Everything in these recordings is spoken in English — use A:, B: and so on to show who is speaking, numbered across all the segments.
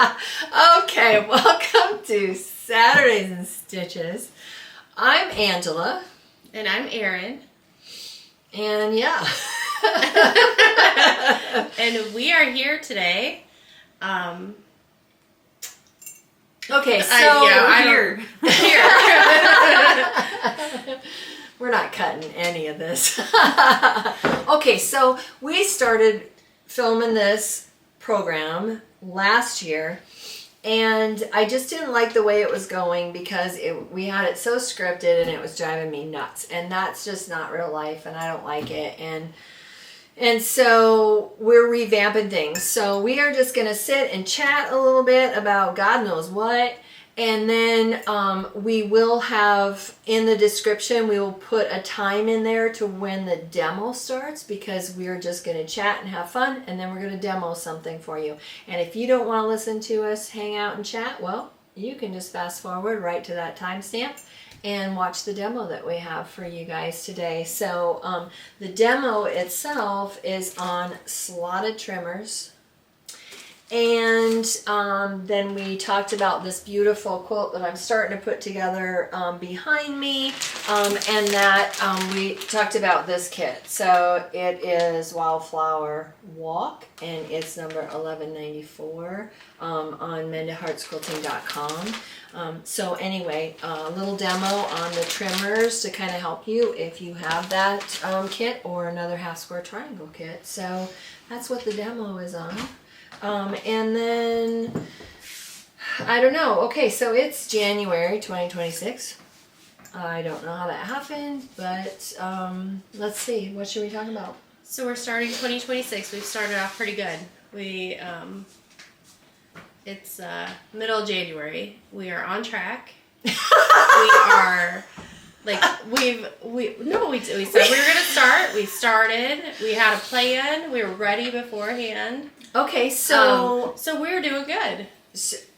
A: Okay, welcome to Saturdays and Stitches. I'm Angela.
B: And I'm Erin.
A: And yeah.
B: And we are here today.
A: Okay, so
B: here.
A: We're not cutting any of this. Okay, so we started filming this program last year, and I just didn't like the way it was going because we had it so scripted and it was driving me nuts, and that's just not real life, and I don't like it. And so we're revamping things. So we are just going to sit and chat a little bit about God knows what. And then we will have, in the description, we will put a time in there to when the demo starts, because we're just going to chat and have fun, and then we're going to demo something for you. And if you don't want to listen to us hang out and chat, well, you can just fast forward right to that timestamp and watch the demo that we have for you guys today. So the demo itself is on slotted trimmers. And then we talked about this beautiful quilt that I'm starting to put together behind me. And that we talked about this kit. So it is Wildflower Walk, and it's number 1194 on mendedheartsquilting.com. So anyway, a little demo on the trimmers to kind of help you if you have that kit or another half square triangle kit. So that's what the demo is on. And then, I don't know. Okay, so it's January 2026. I don't know how that happened, but let's see. What should we talk about?
B: So we're starting 2026. We've started off pretty good. It's middle of January. We are on track. We are, like, we said we were going to start. We started. We had a plan. We were ready beforehand.
A: Okay, so
B: we're doing good.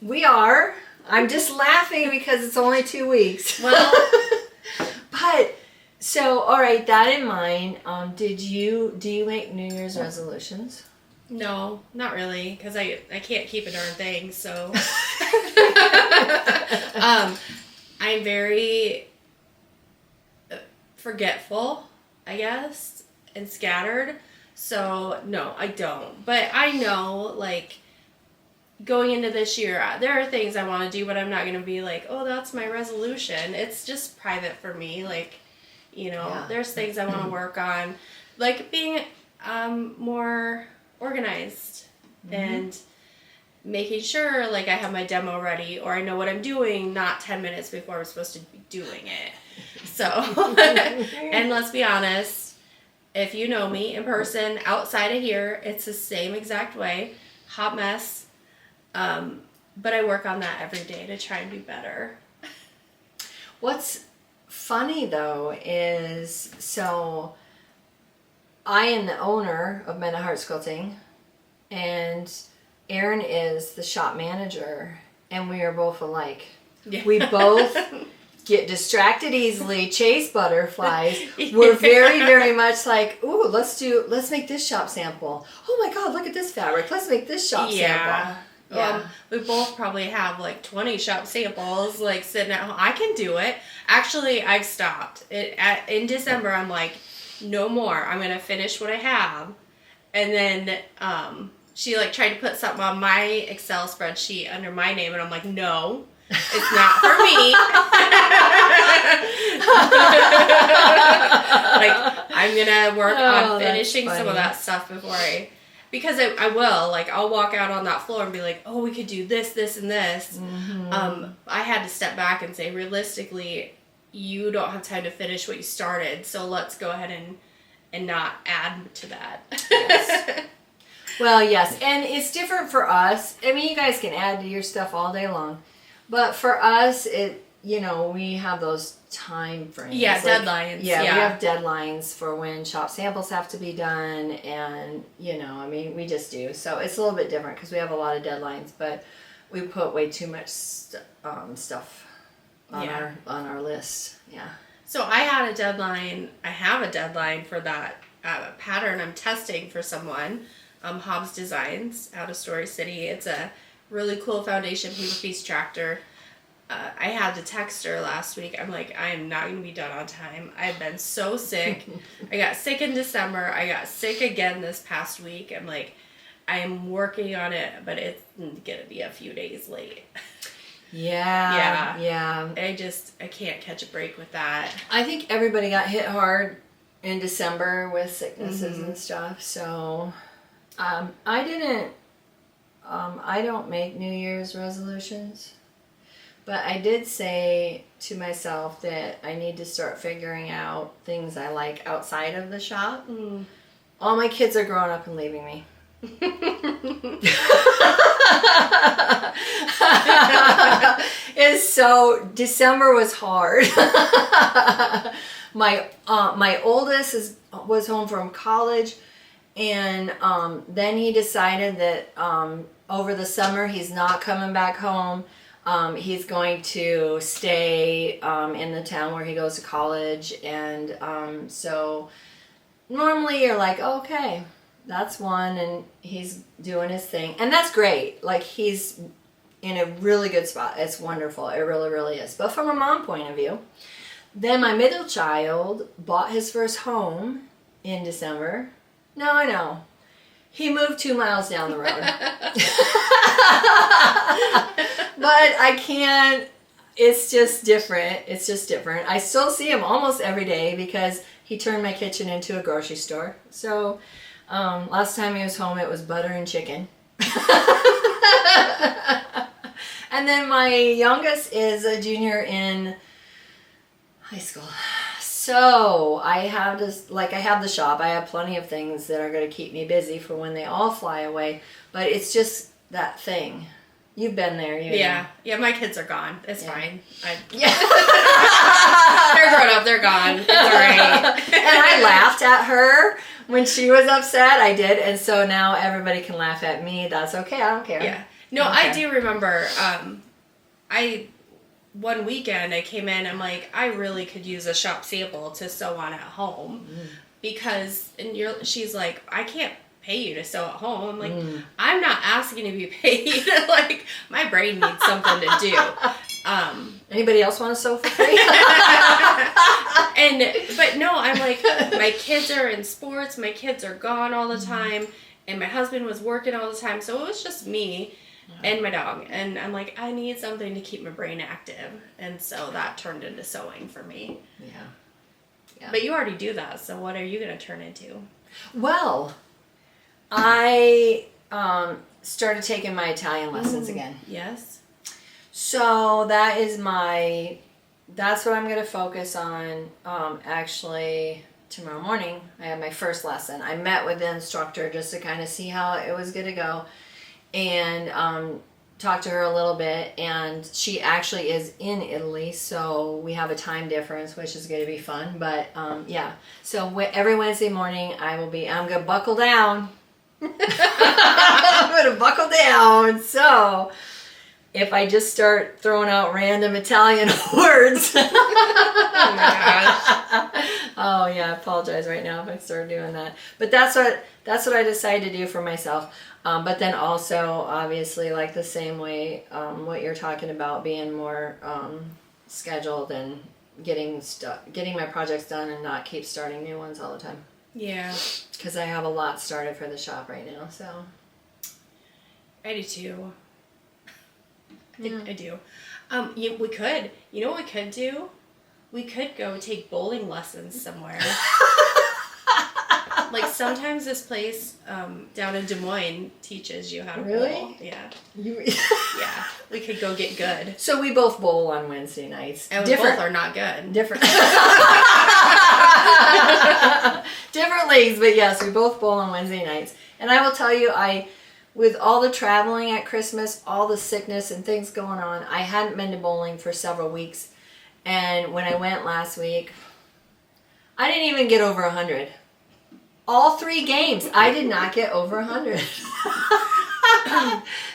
A: We are. I'm just laughing because it's only 2 weeks.
B: Well,
A: but so all right. That in mind, do you make New Year's resolutions?
B: No, not really, because I can't keep a darn thing. So I'm very forgetful, I guess, and scattered. So, no, I don't. But I know, like, going into this year, there are things I want to do, but I'm not going to be like, oh, that's my resolution. It's just private for me. Like, there's things I want to work on. Like, being more organized and making sure, like, I have my demo ready or I know what I'm doing, not 10 minutes before I'm supposed to be doing it. So, and let's be honest. If you know me in person, outside of here, it's the same exact way. Hot mess. But I work on that every day to try and do better.
A: What's funny, though, is, so I am the owner of Mended Hearts Quilting, and Erin is the shop manager, and we are both alike. Yeah. We both get distracted easily, chase butterflies. We're very, very much like, ooh, let's make this shop sample. Oh my God, look at this fabric. Let's make this shop sample. Yeah.
B: We both probably have like 20 shop samples like sitting at home. I can do it. Actually, I've stopped. In December, I'm like, no more. I'm going to finish what I have. And then she like tried to put something on my Excel spreadsheet under my name, and I'm like, no. It's not for me. Like, I'm gonna work on finishing some of that stuff before because I will, like, I'll walk out on that floor and be like, oh, we could do this, this, and this. Mm-hmm. I had to step back and say, realistically, you don't have time to finish what you started, so let's go ahead and not add to that.
A: Yes. Well, yes, and it's different for us. I mean, you guys can add to your stuff all day long. But for us, we have those time frames.
B: Yeah, like, deadlines.
A: Yeah, we have deadlines for when shop samples have to be done, and, we just do. So it's a little bit different because we have a lot of deadlines, but we put way too much stuff on our list. Yeah.
B: So I have a deadline for that pattern I'm testing for someone, Hobbs Designs out of Story City. It's a really cool foundation paper piece tractor. I had to text her last week. I'm like, I am not going to be done on time. I've been so sick. I got sick in December. I got sick again this past week. I'm like, I am working on it, but it's going to be a few days late.
A: Yeah.
B: I can't catch a break with that.
A: I think everybody got hit hard in December with sicknesses and stuff. So, I don't make New Year's resolutions. But I did say to myself that I need to start figuring out things I like outside of the shop. All my kids are growing up and leaving me. December was hard. My oldest was home from college, and then he decided that over the summer he's not coming back home. He's going to stay in the town where he goes to college, and so normally you're like, okay, that's one, and he's doing his thing, and that's great. Like, he's in a really good spot. It's wonderful. It really, really is. But from a mom point of view, then my middle child bought his first home in December. No, I know. He moved 2 miles down the road. But I can't, it's just different. I still see him almost every day because he turned my kitchen into a grocery store. So last time he was home, it was butter and chicken. And then my youngest is a junior in high school. So I have the shop. I have plenty of things that are going to keep me busy for when they all fly away. But it's just that thing. You've been there.
B: Yeah, my kids are gone. It's fine.
A: Yeah.
B: They're grown up. They're gone. It's all right.
A: And I laughed at her when she was upset. I did. And so now everybody can laugh at me. That's okay. I don't care.
B: Yeah. No, I do remember, one weekend I came in, I'm like, I really could use a shop sample to sew on at home because, she's like, I can't pay you to sew at home. I'm like, I'm not asking to be paid. Like, my brain needs something to do.
A: Anybody else want to sew for free?
B: But no, I'm like, my kids are in sports, my kids are gone all the time, and my husband was working all the time, so it was just me and my dog, and I'm like, I need something to keep my brain active, and so that turned into sewing for me. Yeah. But you already do that, so what are you going to turn into?
A: Well, I started taking my Italian lessons again.
B: Yes.
A: So that's what I'm going to focus on. Actually, tomorrow morning, I have my first lesson. I met with the instructor just to kind of see how it was going to go, and talked to her a little bit, and she actually is in Italy, so we have a time difference, which is going to be fun. But so every Wednesday morning I'm going to buckle down. I'm going to buckle down. So if I just start throwing out random Italian words.
B: Oh my gosh.
A: Oh yeah, I apologize right now if I start doing that. But that's what I decided to do for myself. But then also, obviously, like the same way, what you're talking about, being more scheduled and getting my projects done and not keep starting new ones all the time.
B: Yeah.
A: Because I have a lot started for the shop right now, so.
B: I do too.
A: Yeah.
B: I do. We could. You know what we could do? We could go take bowling lessons somewhere. Like, sometimes this place down in Des Moines teaches you how to bowl. Yeah. Yeah. We could go get good.
A: So we both bowl on Wednesday nights.
B: And we both are not good.
A: Different leagues, but yes, we both bowl on Wednesday nights. And I will tell you, with all the traveling at Christmas, all the sickness and things going on, I hadn't been to bowling for several weeks. And when I went last week, I didn't even get over 100. All 3 games, I did not get over 100.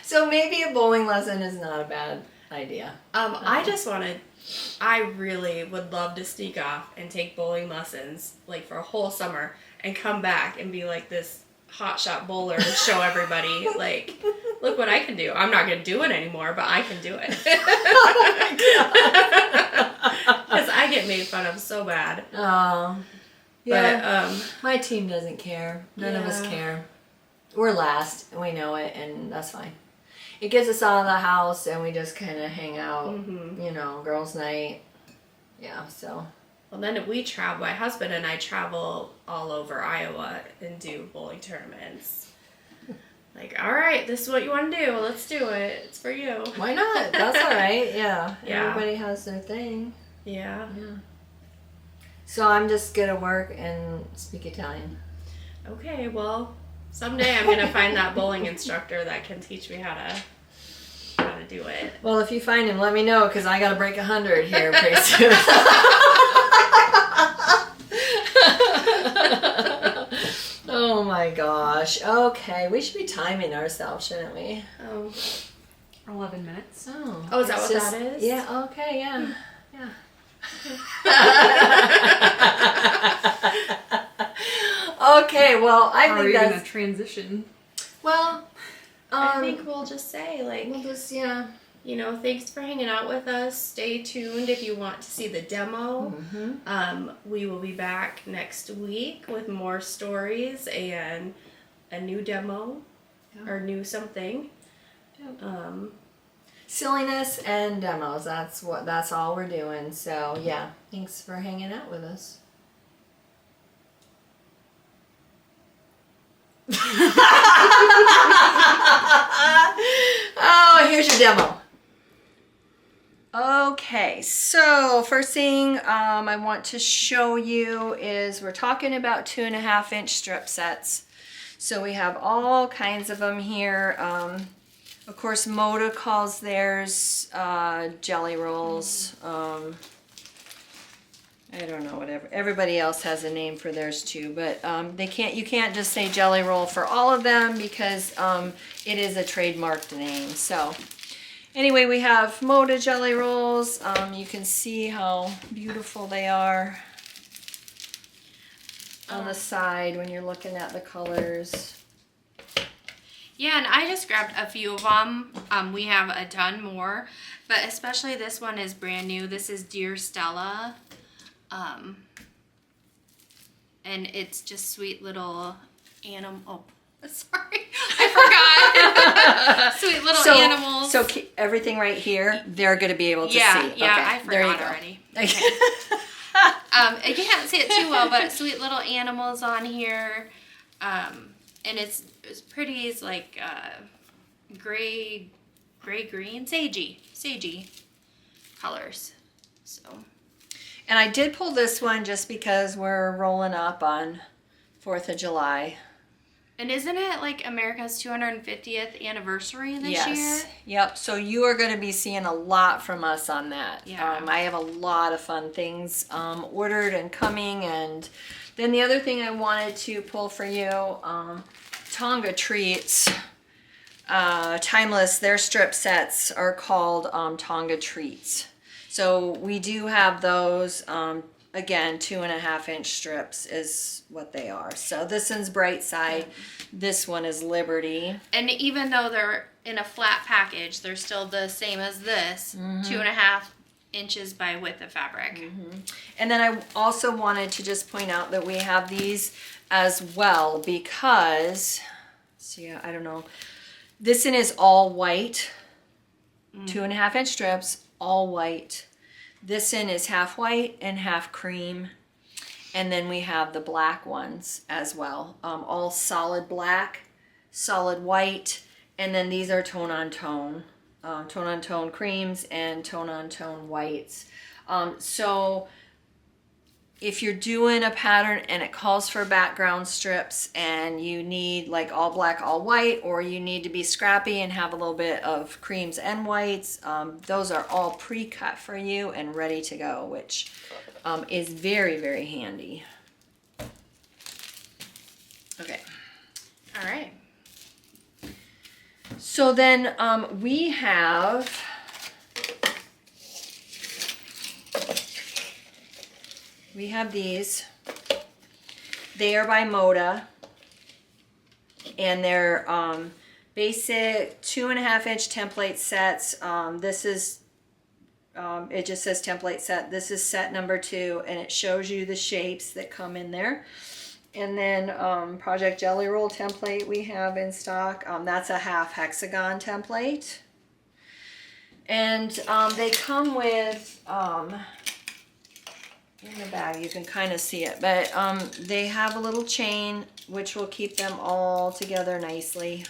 A: So maybe a bowling lesson is not a bad idea.
B: I really would love to sneak off and take bowling lessons, like, for a whole summer and come back and be like this hotshot bowler and show everybody, like, look what I can do. I'm not going to do it anymore, but I can do it.
A: Oh my God.
B: Because I get made fun of so bad.
A: Oh. Yeah.
B: But,
A: my team doesn't care. None of us care. We're last, and we know it, and that's fine. It gets us out of the house, and we just kind of hang out, you know, girls' night. Yeah, so.
B: Well, then we travel. My husband and I travel all over Iowa and do bowling tournaments. Like, all right, this is what you want to do. Let's do it. It's for you.
A: Why not? That's all right. Yeah.
B: Yeah.
A: Everybody has their thing.
B: Yeah.
A: Yeah. So I'm just going to work and speak Italian.
B: Okay, well, someday I'm going to find that bowling instructor that can teach me how to do it.
A: Well, if you find him, let me know, because I got to break 100 here pretty soon. Oh my gosh. Okay, we should be timing ourselves, shouldn't we?
B: Oh.
C: 11 minutes.
B: Oh, is that what that is?
A: Yeah, okay, yeah. Yeah. Okay, well, I think
C: that's
A: that's
C: a transition.
A: well.
B: I think we'll just say, like,
A: we'll just yeah.
B: you know, thanks for hanging out with us. Stay tuned if you want to see the demo. We will be back next week with more stories and a new demo or new something.
A: Silliness and demos. That's all we're doing. So yeah, thanks for hanging out with us. Oh, here's your demo. Okay, so first thing I want to show you is we're talking about 2.5-inch strip sets. So we have all kinds of them here. Of course, Moda calls theirs jelly rolls. I don't know, whatever. Everybody else has a name for theirs too, but you can't just say jelly roll for all of them because it is a trademarked name. So anyway, we have Moda jelly rolls. You can see how beautiful they are on the side when you're looking at the colors.
B: Yeah, and I just grabbed a few of them. We have a ton more, but especially this one is brand new. This is Dear Stella. And it's just sweet little animal. Oh, sorry, I forgot. Sweet little animals.
A: So everything right here, they're going to be able to see.
B: Yeah,
A: okay,
B: I forgot already. Okay. You can't see it too well, but sweet little animals on here. And it's pretty. It's like gray green, sagey colors. So.
A: And I did pull this one just because we're rolling up on 4th of July.
B: And isn't it like America's 250th anniversary this year?
A: Yep. So you are going to be seeing a lot from us on that.
B: Yeah.
A: I have a lot of fun things ordered and coming. And then the other thing I wanted to pull for you, Tonga Treats. Timeless, their strip sets are called Tonga Treats. So we do have those, again, 2.5-inch strips is what they are. So this one's Bright Side, this one is Liberty.
B: And even though they're in a flat package, they're still the same as this, 2.5 inches by width of fabric.
A: And then I also wanted to just point out that we have these as well because, I don't know, this one is all white, 2.5-inch strips, all white. This one is half white and half cream. And then we have the black ones as well. All solid black, solid white, and then these are tone-on-tone. Tone-on-tone creams and tone-on-tone whites. So if you're doing a pattern and it calls for background strips and you need like all black, all white, or you need to be scrappy and have a little bit of creams and whites, those are all pre-cut for you and ready to go, which is very, very handy. Okay.
B: All right.
A: So then we have these. They are by Moda. and they're basic 2.5-inch template sets. This is it just says template set. This is set number 2, and it shows you the shapes that come in there. And then Project Jelly Roll template we have in stock. That's a half hexagon template. And they come with, in the bag, you can kind of see it, but they have a little chain which will keep them all together nicely,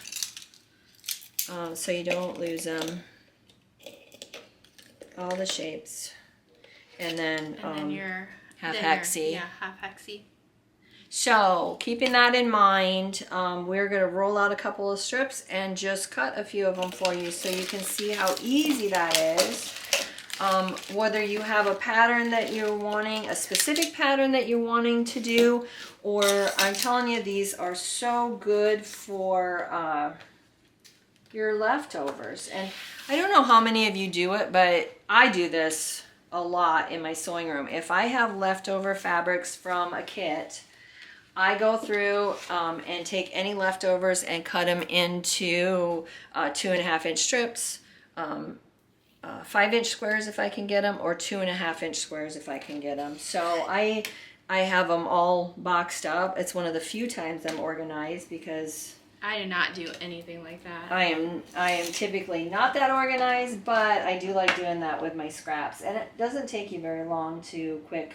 A: so you don't lose them. All the shapes. And then
B: your
A: half hexy.
B: Yeah, half hexy.
A: So, keeping that in mind, we're going to roll out a couple of strips and just cut a few of them for you so you can see how easy that is. Whether you have a pattern that you're wanting, a specific pattern that you're wanting to do, or I'm telling you, these are so good for your leftovers. And I don't know how many of you do it, but I do this a lot in my sewing room. If I have leftover fabrics from a kit, I go through and take any leftovers and cut them into 2.5-inch strips, 5-inch squares if I can get them, or 2.5-inch squares if I can get them. So I have them all boxed up. It's one of the few times I'm organized because
B: I do not do anything like that.
A: I am typically not that organized, but I do like doing that with my scraps, and it doesn't take you very long to quick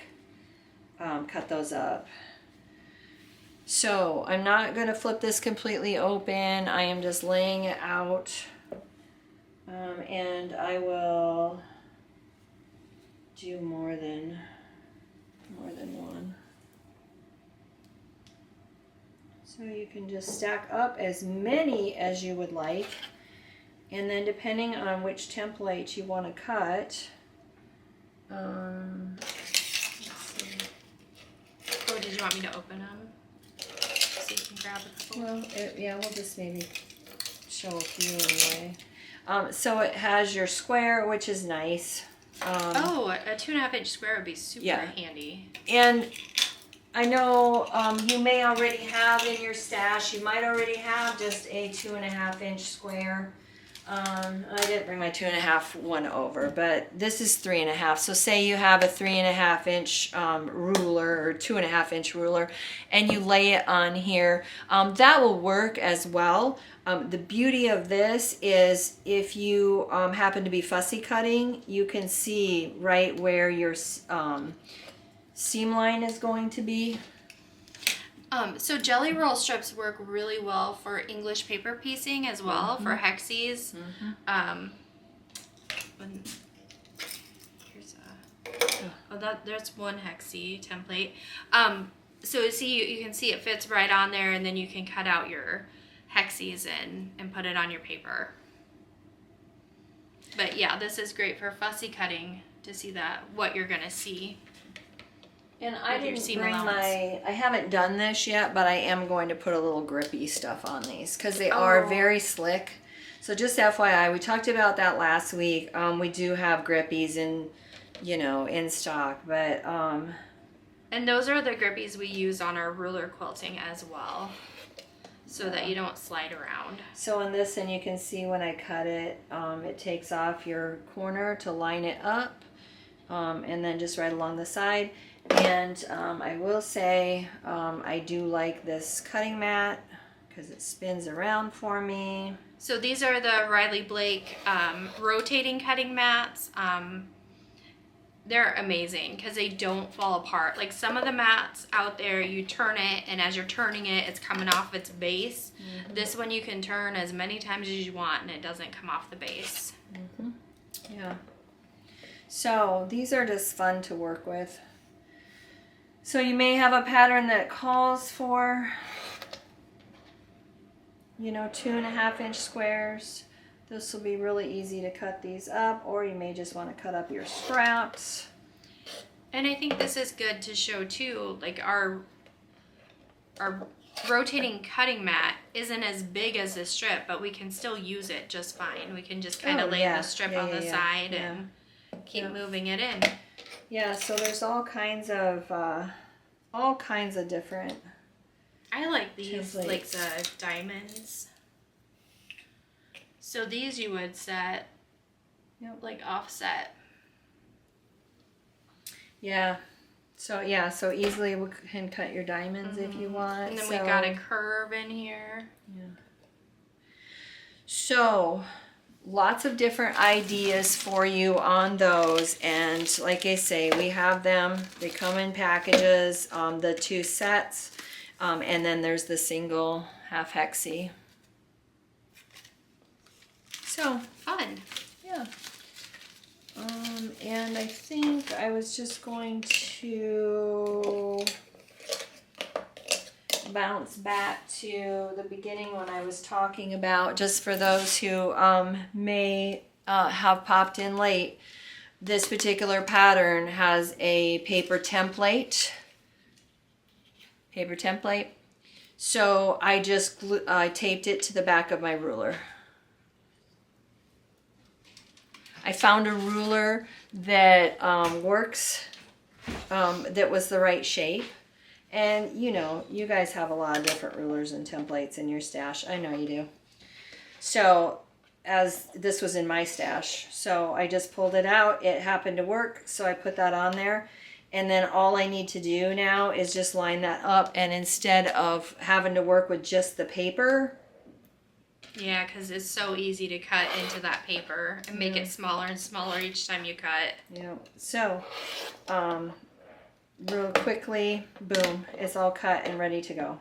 A: cut those up. So I'm not going to flip this completely open. I am just laying it out, and I will do more than one. So you can just stack up as many as you would like, and then depending on which template you want to cut, let's see.
B: Or did you want me to open them? So you can grab a couple?
A: Well, yeah, we'll just maybe show a few anyway. So it has your square, which is nice.
B: A 2.5-inch square would be super handy.
A: And I know you may already have in your stash, you might already have just a 2.5-inch square. I didn't bring my 2.5 one over, but this is 3.5. So say you have a 3.5-inch ruler or 2.5-inch ruler, and you lay it on here. That will work as well. The beauty of this is if you happen to be fussy cutting, you can see right where your seam line is going to be.
B: So jelly roll strips work really well for English paper piecing as well, for hexies. There's one hexie template. So see, you can see it fits right on there, and then you can cut out your hexies and put it on your paper. But yeah, this is great for fussy cutting to see what you're gonna see.
A: And I didn't bring I haven't done this yet, but I am going to put a little grippy stuff on these because they are very slick. So just FYI, we talked about that last week. We do have grippies in stock, but
B: and those are the grippies we use on our ruler quilting as well, so that you don't slide around.
A: So in this, and you can see when I cut it, it takes off your corner to line it up, and then just right along the side. And I will say I do like this cutting mat because it spins around for me.
B: So these are the Riley Blake rotating cutting mats. They're amazing because they don't fall apart. Like some of the mats out there, you turn it, and as you're turning it, it's coming off its base. This one you can turn as many times as you want, and it doesn't come off the base.
A: Yeah. So these are just fun to work with. So you may have a pattern that calls for, 2.5-inch squares. This will be really easy to cut these up, or you may just want to cut up your scraps.
B: And I think this is good to show too, like our rotating cutting mat isn't as big as this strip, but we can still use it just fine. We can just kind of lay the strip on the side and keep moving it in.
A: Yeah, so there's all kinds of different.
B: I like these,
A: Templates.
B: like the diamonds. So these you would set, like offset.
A: Yeah. So easily we can cut your diamonds if you want.
B: And then we got a curve in here.
A: Yeah. So lots of different ideas for you on those, and like I say, we have them. They come in packages, the 2 sets, and then there's the single half hexie. So
B: Fun.
A: yeah. And I think I was just going to bounce back to the beginning when I was talking about, just for those who may have popped in late, this particular pattern has a paper template. So I just taped it to the back of my ruler. I found a ruler that works, that was the right shape. And you know, you guys have a lot of different rulers and templates in your stash. I know you do. So as this was in my stash, so I just pulled it out. It happened to work, so I put that on there. And then all I need to do now is just line that up. And instead of having to work with just the paper.
B: Yeah, because it's so easy to cut into that paper and make it smaller and smaller each time you cut.
A: Yeah. So, real quickly, boom, it's all cut and ready to go.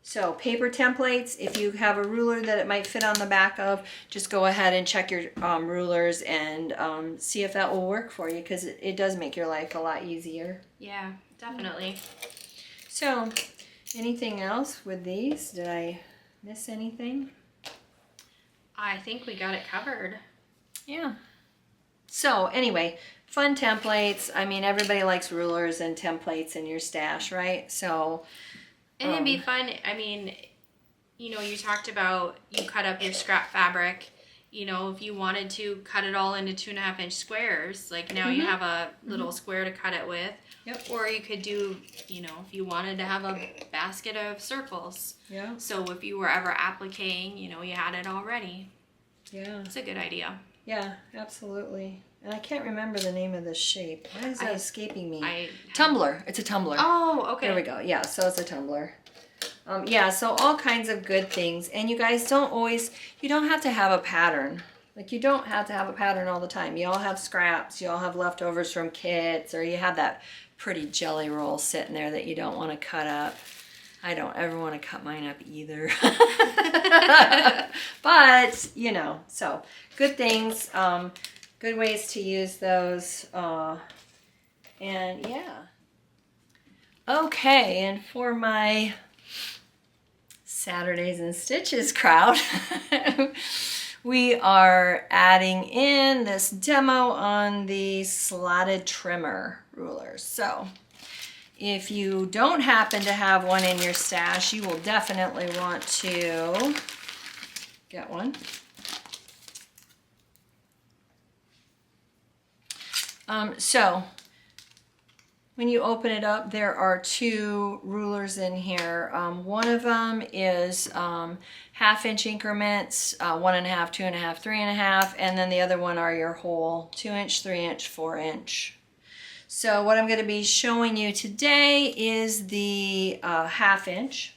A: So paper templates, if you have a ruler that it might fit on the back of, just go ahead and check your rulers and see if that will work for you, because it does make your life a lot easier.
B: Yeah, definitely.
A: So anything else with these? Did I miss anything?
B: I think we got it covered.
A: Yeah. So anyway, fun templates. I mean, everybody likes rulers and templates in your stash, right? So
B: And it'd be fun. I mean, you know, you talked about you cut up your scrap fabric. You know, if you wanted to cut it all into 2.5-inch squares, like now you have a little square to cut it with.
A: Yep.
B: Or you could do, you know, if you wanted to have a basket of circles.
A: Yeah.
B: So if you were ever appliquing, you know, you had it all ready.
A: Yeah.
B: It's a good idea.
A: Yeah, absolutely. And I can't remember the name of this shape. Why is that escaping me?
B: Tumbler.
A: It's a tumbler.
B: Oh, okay.
A: There we go. Yeah, so it's a tumbler. Yeah, so all kinds of good things. And you guys you don't have to have a pattern. Like, you don't have to have a pattern all the time. You all have scraps. You all have leftovers from kits, or you have that pretty jelly roll sitting there that you don't want to cut up. I don't ever want to cut mine up either. But, you know, so good things. Good ways to use those. And yeah. Okay, and for my Saturdays and Stitches crowd, we are adding in this demo on the slotted trimmer rulers. So if you don't happen to have one in your stash, you will definitely want to get one. So when you open it up, there are 2 rulers in here. One of them is 1/2-inch increments, 1.5, 2.5, 3.5, and then the other one are your whole 2-inch, 3-inch, 4-inch. So what I'm going to be showing you today is the 1/2-inch.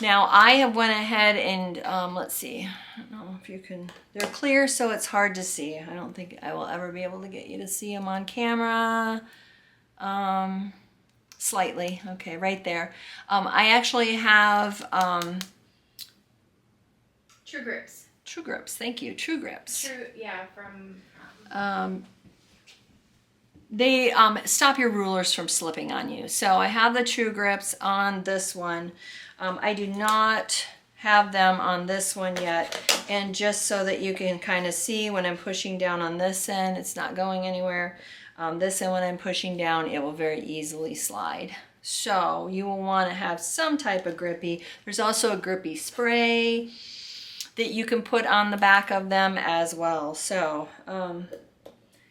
A: Now I have went ahead and let's see. I don't know if you can. They're clear, so it's hard to see. I don't think I will ever be able to get you to see them on camera. Slightly. Okay, right there. I actually have
B: True Grips.
A: True Grips. Thank you. True Grips.
B: Yeah, from
A: they stop your rulers from slipping on you. So I have the True Grips on this one. I do not have them on this one yet, and just so that you can kind of see, when I'm pushing down on this end, it's not going anywhere. This end, when I'm pushing down, it will very easily slide. So you will want to have some type of grippy. There's also a grippy spray that you can put on the back of them as well. So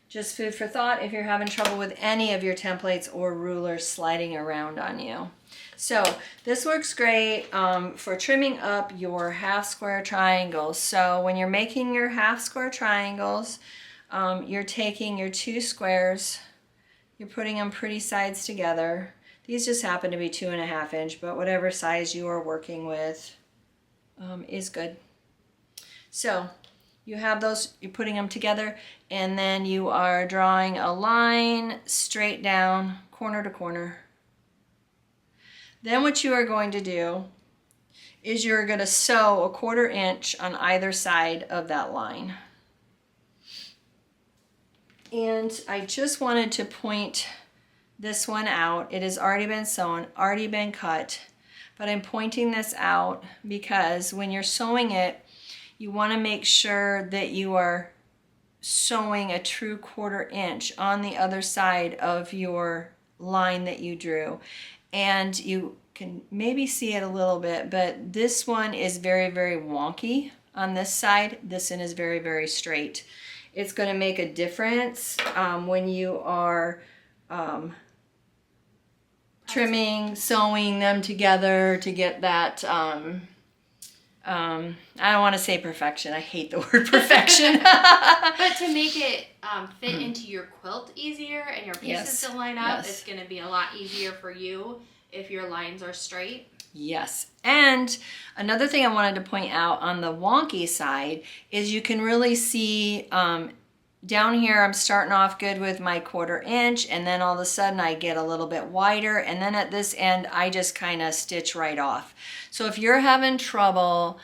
A: just food for thought if you're having trouble with any of your templates or rulers sliding around on you. So this works great for trimming up your half square triangles. So when you're making your half square triangles, you're taking your 2 squares, you're putting them pretty sides together. These just happen to be 2.5 inch, but whatever size you are working with is good. So you have those, you're putting them together, and then you are drawing a line straight down, corner to corner. Then what you are going to do is you're going to sew 1/4 inch on either side of that line. And I just wanted to point this one out. It has already been sewn, already been cut, but I'm pointing this out because when you're sewing it, you want to make sure that you are sewing a true 1/4 inch on the other side of your line that you drew. And you can maybe see it a little bit, but this one is very, very wonky on this side. This one is very, very straight. It's going to make a difference when you are trimming, sewing them together to get that, I don't want to say perfection. I hate the word perfection.
B: But to make it fit into your quilt easier and your pieces to line up, it's going to be a lot easier for you if your lines are straight.
A: Yes. And another thing I wanted to point out on the wonky side is you can really see down here I'm starting off good with my 1/4 inch, and then all of a sudden I get a little bit wider, and then at this end I just kind of stitch right off. So if you're having trouble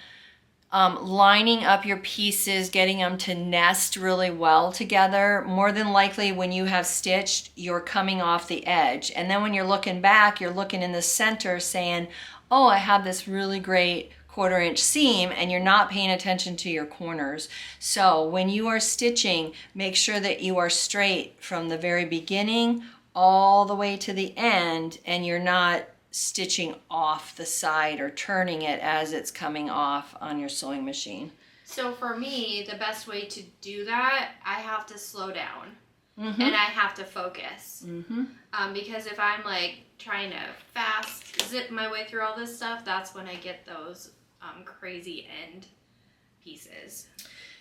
A: lining up your pieces, getting them to nest really well together, more than likely when you have stitched, you're coming off the edge. And then when you're looking back, you're looking in the center saying, oh, I have this really great 1/4 inch seam, and you're not paying attention to your corners. So when you are stitching, make sure that you are straight from the very beginning all the way to the end, and you're not stitching off the side or turning it as it's coming off on your sewing machine.
B: So for me, the best way to do that, I have to slow down and I have to focus. Because if I'm like trying to fast zip my way through all this stuff, that's when I get those crazy end pieces.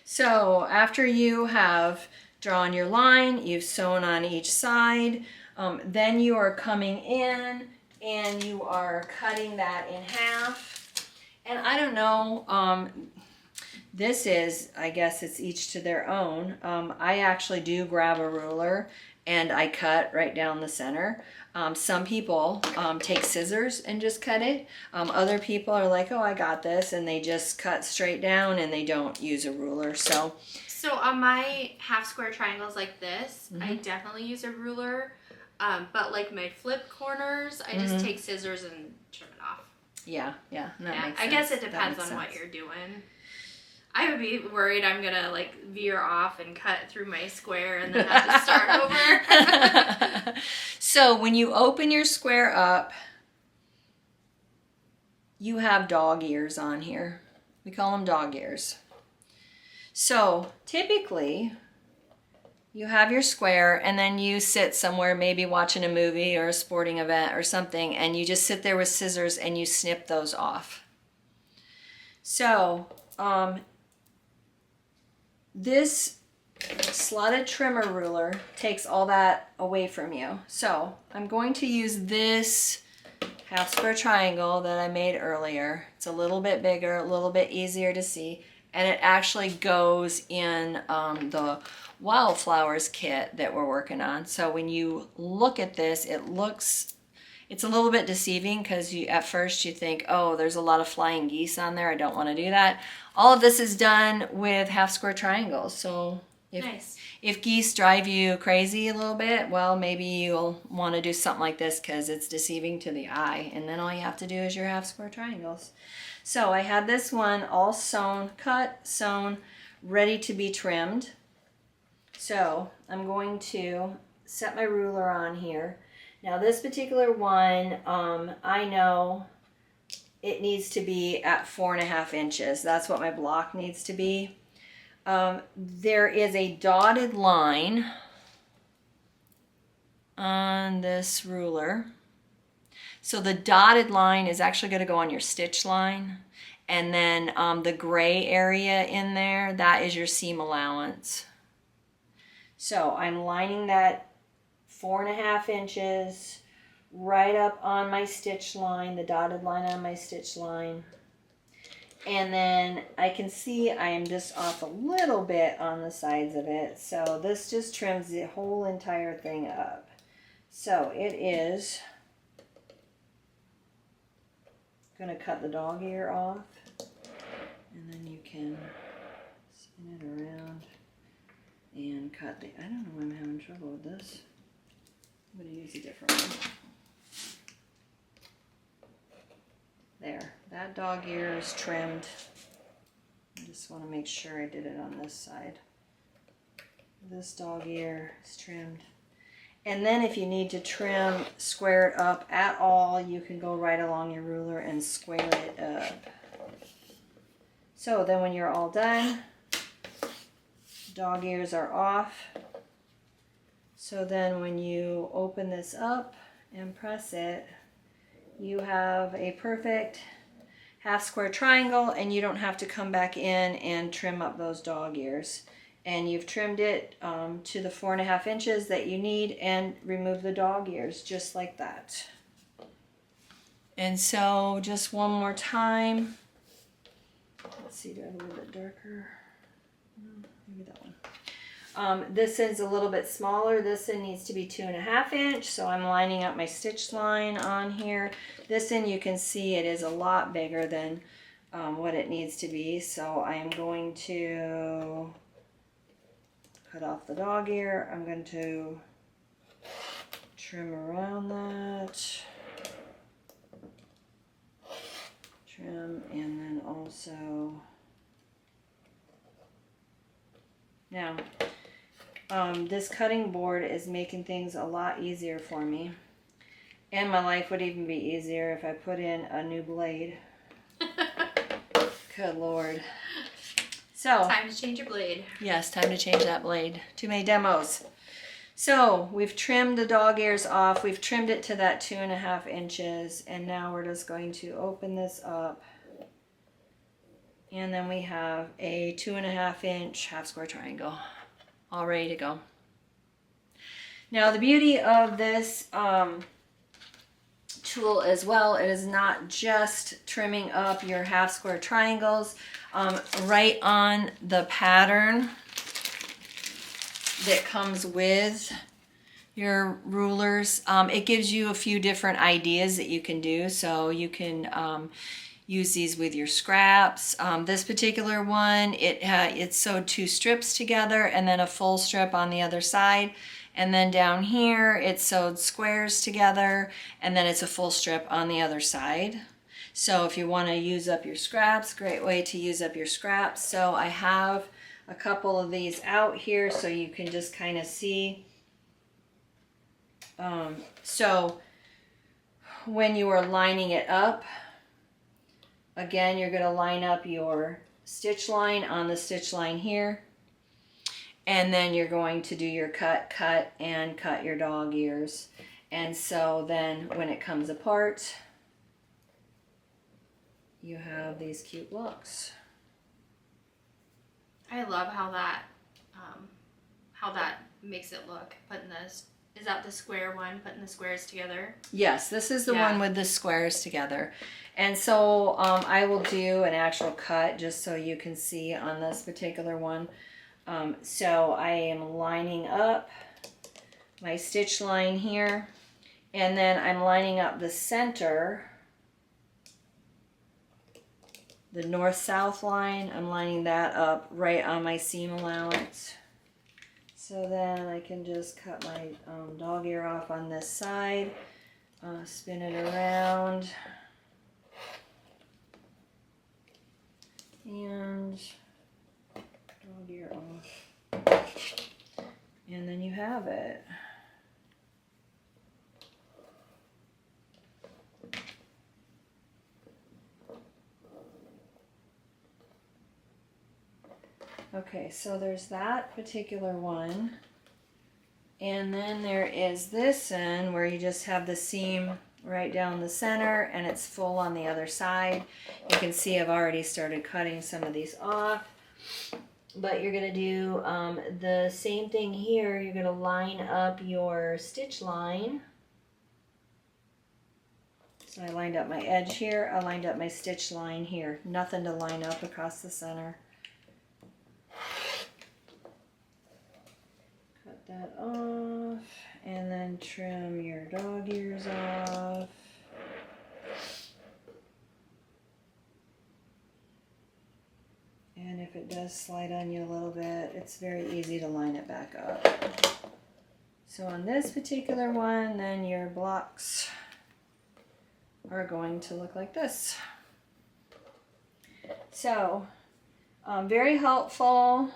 A: So after you have drawn your line, you've sewn on each side, then you are coming in and you are cutting that in half. And I don't know, this is, I guess it's each to their own. I actually do grab a ruler and I cut right down the center. Some people take scissors and just cut it. Other people are like, oh, I got this, and they just cut straight down and they don't use a ruler. So
B: on my half square triangles like this, I definitely use a ruler. But like my flip corners, I just take scissors and trim it off.
A: Yeah, that makes sense.
B: I guess it depends on what you're doing. I would be worried I'm gonna like veer off and cut through my square and then have to start over.
A: So when you open your square up, you have dog ears on here. We call them dog ears. So typically you have your square, and then you sit somewhere, maybe watching a movie or a sporting event or something, and you just sit there with scissors and you snip those off. So this slotted trimmer ruler takes all that away from you. So I'm going to use this half square triangle that I made earlier. It's a little bit bigger, a little bit easier to see, and it actually goes in the wildflowers kit that we're working on. So when you look at this, it's a little bit deceiving because at first you think, oh, there's a lot of flying geese on there. I don't want to do that. All of this is done with half square triangles. So if geese drive you crazy a little bit, well, maybe you'll want to do something like this because it's deceiving to the eye. And then all you have to do is your half square triangles. So I had this one all sewn, cut, sewn, ready to be trimmed. So I'm going to set my ruler on here. Now this particular one, I know it needs to be at 4.5 inches. That's what my block needs to be. There is a dotted line on this ruler. So the dotted line is actually going to go on your stitch line. And then the gray area in there, that is your seam allowance. So I'm lining that 4.5 inches right up on my stitch line, the dotted line on my stitch line. And then I can see I am just off a little bit on the sides of it. So this just trims the whole entire thing up. So it is going to cut the dog ear off. And then you can spin it around and cut the, I don't know why I'm having trouble with this. I'm going to use a different one. There, that dog ear is trimmed. I just want to make sure I did it on this side. This dog ear is trimmed. And then if you need to trim, square it up at all, you can go right along your ruler and square it up. So then when you're all done, dog ears are off. So then when you open this up and press it, you have a perfect half square triangle, and you don't have to come back in and trim up those dog ears. And you've trimmed it to the 4.5 inches that you need and remove the dog ears just like that. And so just one more time. Let's see, do I have a little bit darker? No, maybe that one. This is a little bit smaller. This end needs to be 2.5 inch, so I'm lining up my stitch line on here. This end you can see it is a lot bigger than what it needs to be, so I am going to cut off the dog ear. I'm going to trim around that. Trim, and then also, now this cutting board is making things a lot easier for me, and my life would even be easier if I put in a new blade. Good Lord. So
B: Time to change your blade.
A: yes, time to change that blade. Too many demos. So we've trimmed the dog ears off. We've trimmed it to that 2.5 inches. And now we're just going to open this up. And then we have a 2.5 inch half square triangle all ready to go. Now the beauty of this tool as well, it is not just trimming up your half square triangles. Right on the pattern that comes with your rulers, it gives you a few different ideas that you can do. So you can use these with your scraps. This particular one, it's sewed 2 strips together and then a full strip on the other side. And then down here, it's sewed squares together and then it's a full strip on the other side. So if you want to use up your scraps, great way to use up your scraps. So I have a couple of these out here so you can just kind of see. So when you are lining it up, again, you're going to line up your stitch line on the stitch line here. And then you're going to do your cut, and cut your dog ears. And so then when it comes apart, you have these cute blocks.
B: I love how that makes it look. Putting this, is that the square one? Putting the squares together.
A: Yes, this is the one with the squares together. And so I will do an actual cut just so you can see on this particular one. So I am lining up my stitch line here, and then I'm lining up the center, the north-south line. I'm lining that up right on my seam allowance. So then I can just cut my dog ear off on this side, spin it around, and dog ear off. And then you have it. Okay, so there's that particular one. And then there is this one where you just have the seam right down the center, and it's full on the other side. You can see I've already started cutting some of these off. But you're going to do the same thing here. You're going to line up your stitch line. So I lined up my edge here. I lined up my stitch line here. Nothing to line up across the center. Cut that off. And then trim your dog ears off. And if it does slide on you a little bit, it's very easy to line it back up. So on this particular one, then your blocks are going to look like this. So very helpful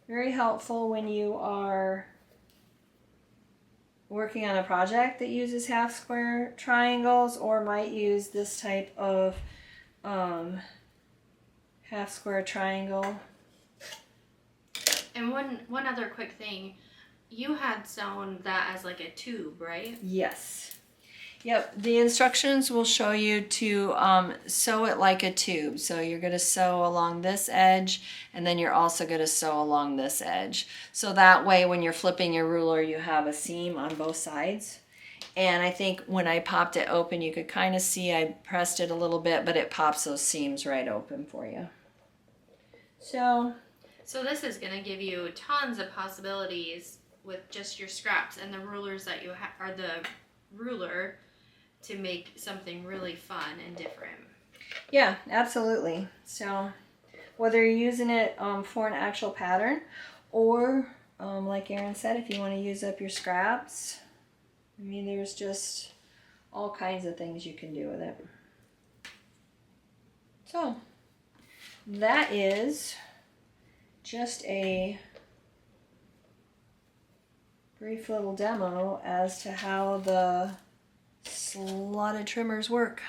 A: when you are working on a project that uses half square triangles, or might use this type of half square triangle.
B: And one other quick thing, you had sewn that as like a tube, right?
A: Yes. Yep, the instructions will show you to sew it like a tube. So you're going to sew along this edge, and then you're also going to sew along this edge. So that way when you're flipping your ruler, you have a seam on both sides. And I think when I popped it open, you could kind of see I pressed it a little bit, but it pops those seams right open for you. So
B: this is going to give you tons of possibilities with just your scraps and the rulers that you have, or the ruler, to make something really fun and different.
A: Yeah, absolutely. So whether you're using it for an actual pattern, or like Erin said, if you want to use up your scraps, I mean, there's just all kinds of things you can do with it. So that is just a brief little demo as to how the slotted trimmers work.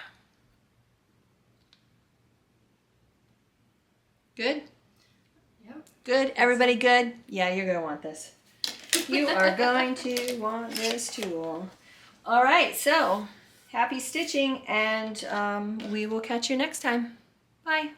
A: Good?
B: Yep.
A: Good? Everybody good? Yeah, you're going to want this. You are going to want this tool. All right, so happy stitching, and we will catch you next time. Bye.